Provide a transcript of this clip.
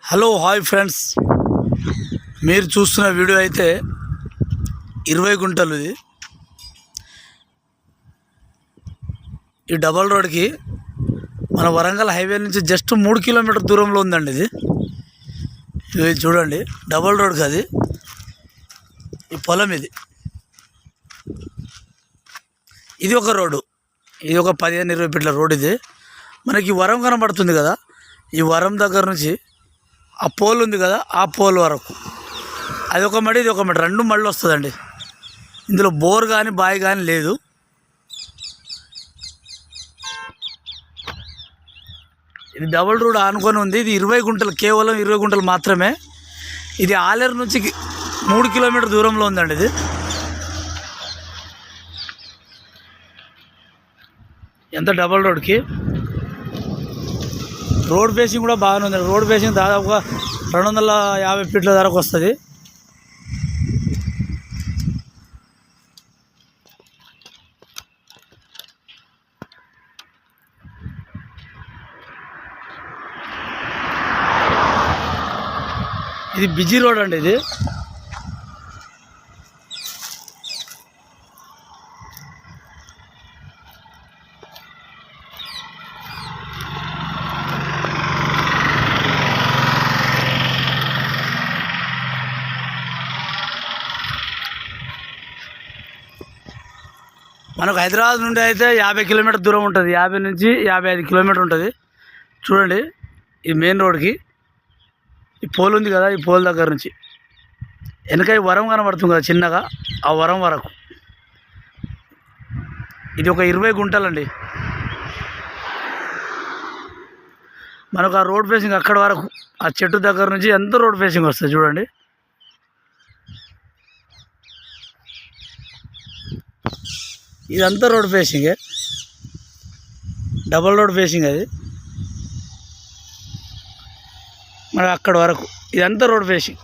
Hello hi friends, మీరు చూస్తున్న video అయితే 20 గుంటలు. ఈ డబల్ రోడ్కి మన వరంగల్ హైవే నుంచి జస్ట్ 3 కిలోమీటర్ దూరంలో ఉందండి. ఇది చూడండి, డబల్ రోడ్ కాదు, ఈ పొలం ఇది ఒక రోడ్డు, ఇది ఒక 15-20 ఫీట్ల రోడ్. ఇది మనకి వరం కనబడుతుంది కదా, ఈ వరం దగ్గర నుంచి ఆ పోల్ ఉంది కదా, ఆ పోల్ వరకు అది ఒక మడి, ఇది ఒక మడి, 2 మళ్ళు వస్తుందండి. ఇందులో బోర్ కానీ బావి కానీ లేదు. ఇది డబుల్ రోడ్ ఆనుకొని ఉంది. ఇది 20 గుంటలు, కేవలం 20 గుంటలు మాత్రమే. ఇది ఆలేరు నుంచి 3 కిలోమీటర్ దూరంలో ఉందండి. ఇది ఎంత డబల్ రోడ్కి రోడ్ ఫేసింగ్ కూడా బాగానే ఉంది. రోడ్ ఫేసింగ్ దాదాపుగా 250 ఫీట్ల ధరకు వస్తుంది. ఇది బిజీ రోడ్ అండి. ఇది మనకు హైదరాబాద్ నుండి అయితే 50 కిలోమీటర్ దూరం ఉంటుంది. 50 నుంచి 55 కిలోమీటర్ ఉంటుంది. చూడండి, ఈ మెయిన్ రోడ్కి ఈ పోల్ ఉంది కదా, ఈ పోల్ దగ్గర నుంచి వెనక ఈ వరం కనబడుతుంది కదా చిన్నగా, ఆ వరం వరకు ఇది ఒక 20 గుంటలండి. మనకు ఆ రోడ్ ఫేసింగ్ అక్కడ వరకు, ఆ చెట్టు దగ్గర నుంచి ఎంత రోడ్ ఫేసింగ్ వస్తుంది చూడండి. ఇదంతా రోడ్ ఫేసింగే, డబల్ రోడ్ ఫేసింగ్. అది మరి అక్కడ వరకు ఇదంతా రోడ్ ఫేసింగ్.